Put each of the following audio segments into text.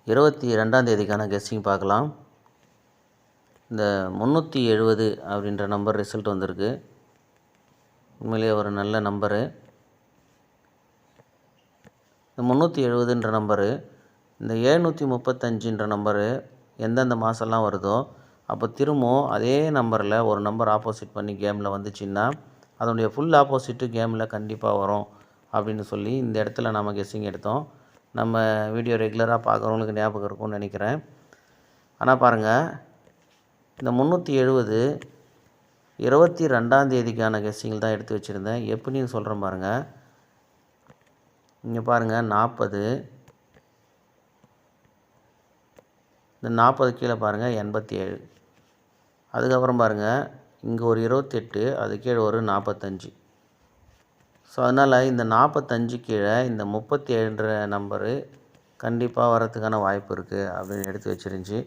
22ஆம் தேதிக்கான guessing பார்க்கலாம். இந்த 370 அப்படின்ற நம்பர் ரிசல்ட் வந்திருக்கு. உண்மையிலேயே ஒரு நல்ல நம்பரு. இந்த 370ன்ற நம்பரு இந்த 735ன்ற நம்பரு எந்தெந்த மாதம்லாம் வருதோ அப்போ திரும்பவும் அதே நம்பரில் ஒரு நம்பர் ஆப்போசிட் பண்ணி கேமில் வந்துச்சுன்னா அதனுடைய ஃபுல் ஆப்போசிட்டு கேமில் கண்டிப்பாக வரும் அப்படின்னு சொல்லி இந்த இடத்துல நம்ம கெஸ்ஸிங் எடுத்தோம். நம்ம வீடியோ ரெகுலராக பார்க்குறவங்களுக்கு ஞாபகம் இருக்கும்னு நினைக்கிறேன். ஆனால் பாருங்கள், இந்த 370 22ஆம் தேதிக்கான கெஸ்ஸிங்கில் தான் எடுத்து வச்சுருந்தேன். எப்படின்னு சொல்கிறேன் பாருங்கள். இங்கே பாருங்கள் 40, இந்த 40 கீழே பாருங்கள் 87, அதுக்கப்புறம் பாருங்கள் இங்கே ஒரு 28, அது கீழே ஒரு 45. ஸோ அதனால் இந்த 45 கீழே இந்த 37ன்ற நம்பரு கண்டிப்பாக வரத்துக்கான வாய்ப்பு இருக்குது அப்படின்னு எடுத்து வச்சுருந்துச்சி.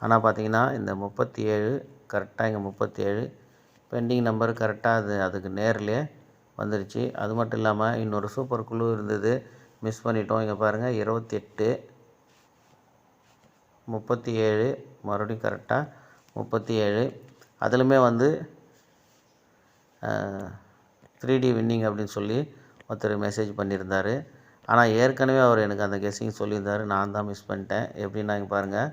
ஆனால் பார்த்திங்கன்னா இந்த 37 கரெக்டாக இங்கே 37 பெண்டிங் நம்பர் கரெக்டாக அதுக்கு நேர்லேயே வந்துருச்சு. அது மட்டும் இல்லாமல் இன்னொரு சூப்பர் குழு இருந்தது, மிஸ் பண்ணிட்டோம். இங்கே பாருங்கள் 28, 37 மறுபடியும் கரெக்டாக 37. அதிலுமே வந்து 3D வின்னிங் அப்படின்னு சொல்லி ஒருத்தர் மெசேஜ் பண்ணியிருந்தார். ஆனால் ஏற்கனவே அவர் எனக்கு அந்த கெஸ்ஸிங் சொல்லியிருந்தார், நான் தான் மிஸ் பண்ணிட்டேன். எப்படின்னா இங்கே பாருங்கள்,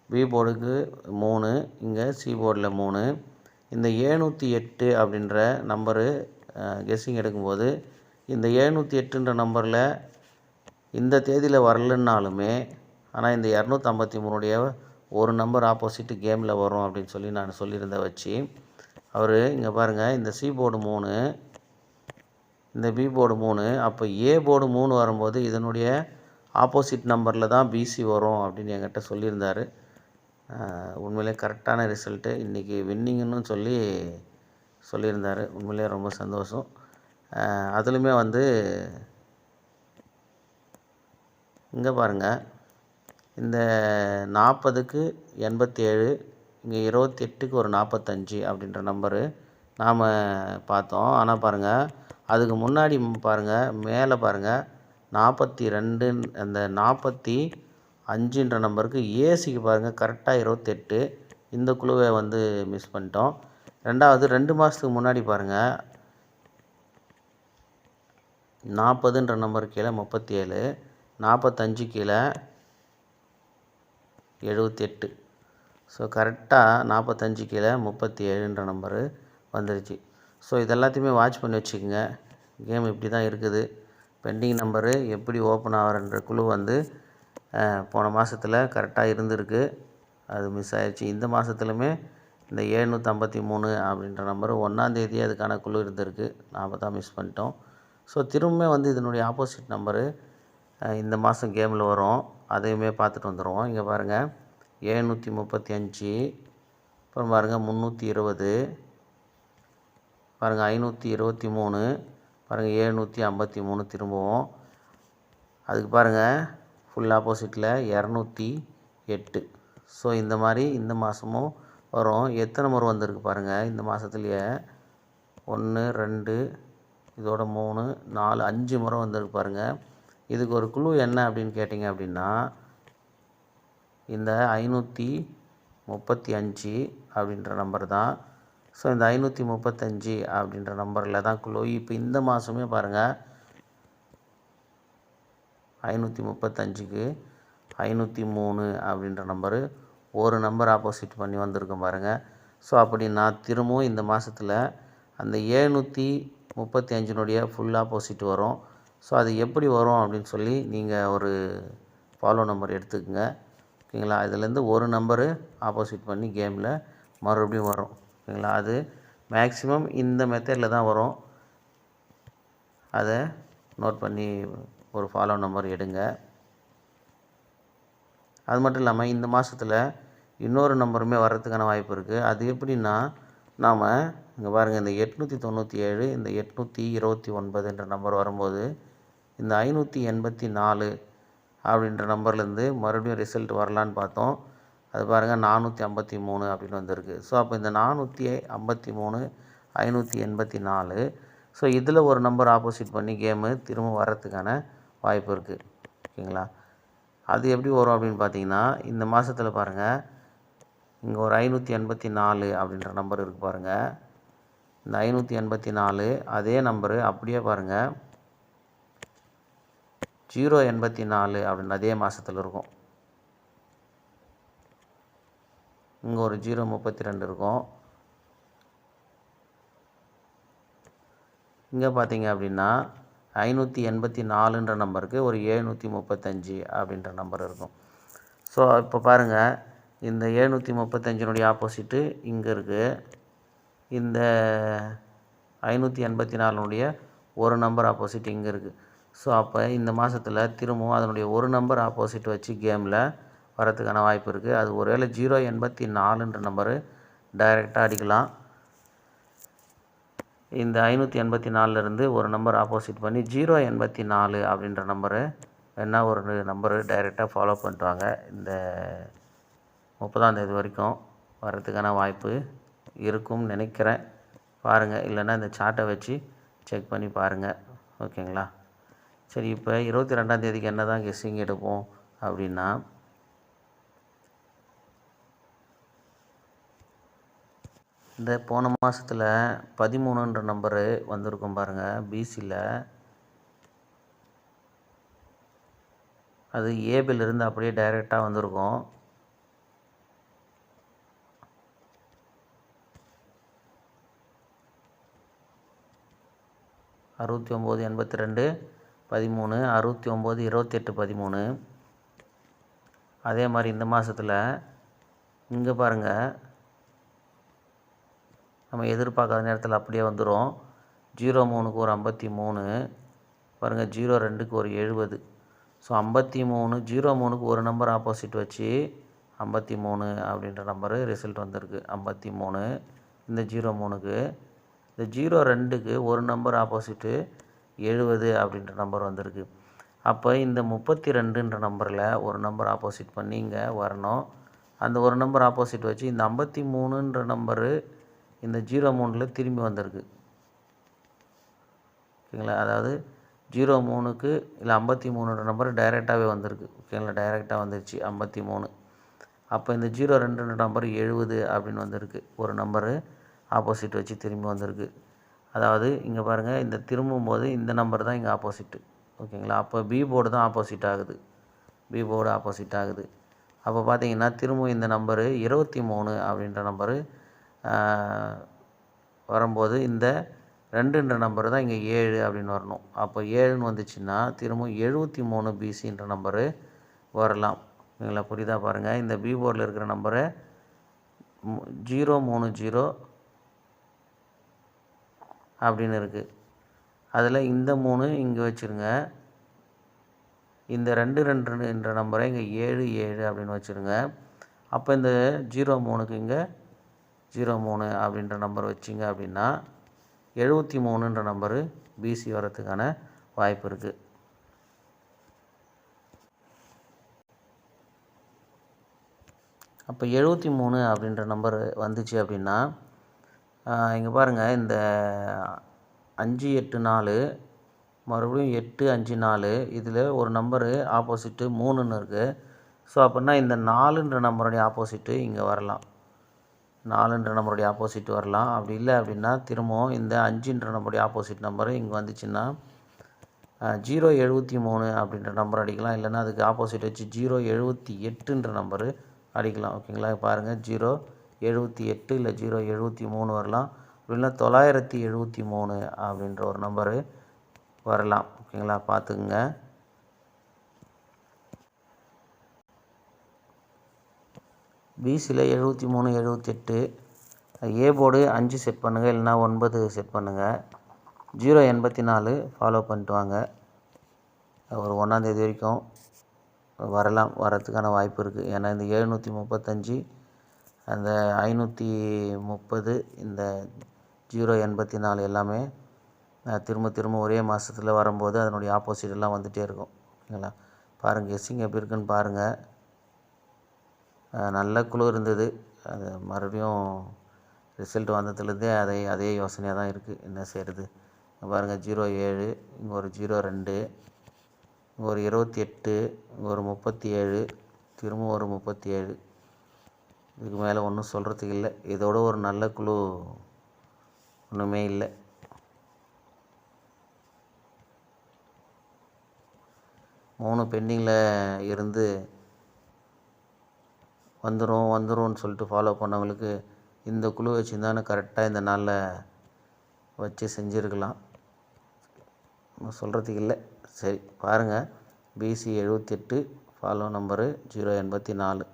பி போர்டுக்கு 3, இங்கே சி போர்டில் 3. இந்த 708 அப்படின்ற நம்பரு கெஸ்ஸிங் எடுக்கும்போது இந்த 708ன்ற நம்பரில் இந்த தேதியில் வரலன்னாலுமே ஆனால் இந்த 253 ஒரு நம்பர் ஆப்போசிட்டு கேமில் வரும் அப்படின்னு சொல்லி நான் சொல்லியிருந்த வச்சு அவர் இங்கே பாருங்கள் இந்த சி போர்டு 3, இந்த பி போர்டு 3, அப்போ ஏ போர்டு 3 வரும்போது இதனுடைய ஆப்போசிட் நம்பரில் தான் பிசி வரும் அப்படின்னு என்கிட்ட சொல்லியிருந்தார். உண்மையிலே கரெக்டான ரிசல்ட்டு. இன்றைக்கி வின்னிங்குன்னு சொல்லியிருந்தார். உண்மையிலே ரொம்ப சந்தோஷம். அதுலேயுமே வந்து இங்கே பாருங்கள் இந்த 40க்கு 87, இங்கே 28க்கு ஒரு 45 அப்படின்ற நம்பரு நாம் பார்த்தோம். ஆனால் பாருங்கள் அதுக்கு முன்னாடி பாருங்கள் மேலே பாருங்கள் 42, அந்த 45ன்ற நம்பருக்கு ஏசிக்கு பாருங்கள் கரெக்டாக 28. இந்த குழுவை வந்து மிஸ் பண்ணிட்டோம். ரெண்டாவது 2 மாதத்துக்கு முன்னாடி பாருங்கள் 40ன்ற நம்பர் கீழே 37, 45 கீழே 78. ஸோ கரெக்டாக 45 கீழே 37ன்ற நம்பரு வந்துருச்சு. ஸோ இதெல்லாத்தையுமே வாட்ச் பண்ணி வச்சுக்கோங்க. கேம் இப்படி தான் இருக்குது. பெண்டிங் நம்பரு எப்படி ஓப்பன் ஆகிறன்ற குழு வந்து போன மாதத்தில் கரெக்டாக இருந்திருக்கு, அது மிஸ் ஆயிடுச்சு. இந்த மாதத்துலையுமே இந்த 753 அப்படின்ற நம்பரு 1ஆம் தேதி அதுக்கான குழு இருந்திருக்கு, நாம் தான் மிஸ் பண்ணிட்டோம். ஸோ திரும்பவுமே வந்து இதனுடைய ஆப்போசிட் நம்பரு இந்த மாதம் கேமில் வரும், அதையுமே பார்த்துட்டு வந்துடுவோம். இங்கே பாருங்கள் 735, அப்புறம் பாருங்கள் 320, பாருங்கள் 523, பாருங்கள் 753 திரும்பவும். அதுக்கு பாருங்கள் ஃபுல் ஆப்போசிட்டில் 208. ஸோ இந்த மாதிரி இந்த மாதமும் வரும். எத்தனை முறை வந்திருக்கு பாருங்கள் இந்த மாதத்துலேயே, 1 2 இதோட 3 4 5 முறை வந்திருக்கு பாருங்கள். இதுக்கு ஒரு குழு என்ன அப்படின்னு கேட்டிங்க அப்படின்னா இந்த 535 அப்படின்ற நம்பர் தான். ஸோ இந்த 535 அப்படின்ற நம்பரில் தான் குழு. இப்போ இந்த மாதமே பாருங்கள் 535க்கு 503 அப்படின்ற நம்பரு ஒரு நம்பர் ஆப்போசிட் பண்ணி வந்திருக்கோம் பாருங்கள். ஸோ அப்படின்னா திரும்பவும் இந்த மாதத்தில் அந்த 735னுடைய ஃபுல் ஆப்போசிட் வரும். ஸோ அது எப்படி வரும் அப்படின்னு சொல்லி நீங்கள் ஒரு ஃபாலோ நம்பர் எடுத்துக்கோங்க, ஓகேங்களா. இதுலேருந்து ஒரு நம்பரு ஆப்போசிட் பண்ணி கேமில் மறுபடியும் வரும், ஓகேங்களா. அது மேக்ஸிமம் இந்த மெத்தடில் தான் வரும். அதை நோட் பண்ணி ஒரு ஃபாலோ நம்பர் எடுங்க. அது மட்டும் இல்லாமல் இந்த மாதத்தில் இன்னொரு நம்பருமே வர்றதுக்கான வாய்ப்பு இருக்குது. அது எப்படின்னா நாம் இங்கே பாருங்கள் இந்த 897, இந்த 829 நம்பர் வரும்போது இந்த 584 அப்படின்ற நம்பர்லேருந்து மறுபடியும் ரிசல்ட் வரலான்னு பார்த்தோம். அது பாருங்கள் 453 அப்படின்னு வந்திருக்கு. ஸோ அப்போ இந்த 453, 584, ஸோ இதில் ஒரு நம்பர் ஆப்போசிட் பண்ணி கேமு திரும்ப வர்றதுக்கான வாய்ப்பு இருக்குது, ஓகேங்களா. அது எப்படி வரும் அப்படின்னு பார்த்தீங்கன்னா, இந்த மாதத்தில் பாருங்கள், இங்கே ஒரு 584 அப்படின்ற நம்பர் இருக்குது பாருங்கள். இந்த 584 அதே நம்பரு அப்படியே பாருங்கள் 084 அப்படின்னு அதே மாதத்தில் இருக்கும். இங்கே ஒரு 032 இருக்கும். இங்கே பார்த்தீங்க அப்படின்னா 584ன்ற நம்பருக்கு ஒரு 735 அப்படின்ற நம்பர் இருக்கும். ஸோ இப்போ பாருங்கள், இந்த 735னுடைய ஆப்போசிட்டு இங்கே இருக்குது. இந்த 584னுடைய ஒரு நம்பர் ஆப்போசிட் இங்கே இருக்குது. ஸோ அப்போ இந்த மாதத்தில் திரும்பவும் அதனுடைய ஒரு நம்பர் ஆப்போசிட் வச்சு கேமில் வரதுக்கான வாய்ப்பு இருக்குது. அது ஒருவேளை 084ன்ற நம்பரு டைரெக்டாக அடிக்கலாம். இந்த 584லேருந்து ஒரு நம்பர் ஆப்போசிட் பண்ணி 084 அப்படின்ற நம்பரு என்ன ஒரு நம்பரு டைரெக்டாக ஃபாலோ பண்ணிட்டு வாங்க. இந்த 30ஆம் தேதி வரைக்கும் வர்றதுக்கான வாய்ப்பு இருக்கும்னு நினைக்கிறேன். பாருங்கள், இல்லைன்னா இந்த சார்ட்டை வச்சு செக் பண்ணி பாருங்கள். ஓகேங்களா? சரி, இப்போ 22ஆம் தேதிக்கு என்ன தான் கெஸ்ஸிங் எடுப்போம் அப்படின்னா, இந்த போன மாதத்தில் 13ன்ற நம்பரு வந்திருக்கும் பாருங்கள் பிசியில். அது ஏபிலிருந்து அப்படியே டைரெக்டாக வந்திருக்கும். அறுபத்தி 9 82 13 69 28 13. அதே மாதிரி இந்த மாதத்தில் இங்கே பாருங்கள், நம்ம எதிர்பார்க்காத நேரத்தில் அப்படியே வந்துடும். 03க்கு ஒரு 53 பாருங்கள், 02க்கு ஒரு 70. ஸோ 53 03க்கு ஒரு நம்பர் ஆப்போசிட் வச்சு 53 அப்படின்ற நம்பரு ரிசல்ட் வந்திருக்கு. 53 இந்த 03க்கு. இந்த 02க்கு ஒரு நம்பர் ஆப்போசிட்டு 70 அப்படின்ற நம்பர் வந்திருக்கு. அப்போ இந்த 32ன்ற நம்பரில் ஒரு நம்பர் ஆப்போசிட் பண்ணி இங்கே வரணும். அந்த ஒரு நம்பர் ஆப்போசிட் வச்சு இந்த 53ன்ற நம்பரு இந்த 03ல் திரும்பி வந்திருக்கு. ஓகேங்களா? அதாவது 03க்கு இல்லை 53ன்ற நம்பர் டைரெக்டாகவே வந்திருக்கு. ஓகேங்களா? டைரெக்டாக வந்துருச்சு 53. அப்போ இந்த 02ன்ற நம்பர் 70 அப்படின்னு வந்திருக்கு. ஒரு நம்பரு ஆப்போசிட் வச்சு திரும்பி வந்திருக்கு. அதாவது இங்கே பாருங்கள், இந்த திரும்பும்போது இந்த நம்பர் தான் இங்கே ஆப்போசிட்டு. ஓகேங்களா? அப்போ பி போர்டு தான் ஆப்போசிட் ஆகுது. பி போர்டு ஆப்போசிட் ஆகுது. அப்போ பார்த்தீங்கன்னா திரும்பவும் இந்த நம்பரு 23 அப்படின்ற நம்பரு வரும்போது இந்த 2ன்ற நம்பரு தான் இங்கே 7 அப்படின்னு வரணும். அப்போ 7ன்னு வந்துச்சுன்னா திரும்பவும் 73 பிசின்ற நம்பரு வரலாம். ஓகேங்களா? புரியுதா? பாருங்கள், இந்த பி போர்டில் இருக்கிற நம்பரை 030 அப்படின்னு இருக்குது. அதில் இந்த 3 இங்கே வச்சுருங்க. இந்த 22ன்ற நம்பரை இங்கே 77 அப்படின்னு வச்சுருங்க. அப்போ இந்த 03க்கு இங்கே 03 அப்படின்ற நம்பர் வச்சிங்க அப்படின்னா 73ன்ற நம்பரு பிசி வரத்துக்கான வாய்ப்பு இருக்குது. அப்போ 73 அப்படின்ற நம்பர் வந்துச்சு அப்படின்னா இங்கே பாருங்கள், இந்த 584 மறுபடியும் 854 இதில் ஒரு நம்பரு ஆப்போசிட்டு 3ன்னு இருக்குது. ஸோ அப்படின்னா இந்த 4ன்ற நம்பருடைய ஆப்போசிட்டு இங்கே வரலாம். 4ன்ற நம்பருடைய ஆப்போசிட் வரலாம். அப்படி இல்லை அப்படின்னா திரும்பவும் இந்த 5ன்ற நம்பருடைய ஆப்போசிட் நம்பரு இங்கே வந்துச்சுன்னா 073 அப்படின்ற நம்பர் அடிக்கலாம். இல்லைன்னா அதுக்கு ஆப்போசிட் வச்சு 078ன்ற நம்பரு அடிக்கலாம். ஓகேங்களா? பாருங்கள், 078 இல்லை 073 வரலாம். அப்படின்னா 973 அப்படின்ற ஒரு நம்பரு வரலாம். ஓகேங்களா? பார்த்துக்குங்க. பிசியில் 73 78. ஏ போர்டு 5 செட் பண்ணுங்கள், இல்லைனா 9 செட் பண்ணுங்கள். 084 ஃபாலோ பண்ணிட்டு வாங்க. ஒரு 1ஆம் தேதி வரைக்கும் வரலாம், வரத்துக்கான வாய்ப்பு இருக்குது. ஏன்னா இந்த 735 அந்த 530 இந்த 084 எல்லாமே திரும்ப திரும்ப ஒரே மாதத்தில் வரும்போது அதனுடைய ஆப்போசிட் எல்லாம் வந்துகிட்டே இருக்கும். ஓகேங்களா? பாருங்கள், கெஸ்ஸிங் எப்படி இருக்குன்னு பாருங்கள். நல்ல குழு இருந்தது. அது மறுபடியும் ரிசல்ட் வந்ததுலேருந்தே அதே யோசனையாக தான் இருக்குது. என்ன செய்கிறது? பாருங்கள், 07 இங்கே ஒரு 02 ஒரு 28, ஒரு 37, திரும்ப ஒரு 37. இதுக்கு மேலே ஒன்றும் சொல்கிறதுக்கு இல்லை. இதோட ஒரு நல்ல குழு ஒன்றுமே இல்லை. மூணு பெண்டிங்கில் இருந்து வந்துரும்னு சொல்லிட்டு ஃபாலோ பண்ணவங்களுக்கு இந்த குழு வச்சுருந்தானே கரெக்டாக இந்த நாளில் வச்சு செஞ்சுருக்கலாம். ஒன்றும் சொல்கிறதுக்கு இல்லை. சரி பாருங்கள், BC 78, ஃபாலோ நம்பரு 084.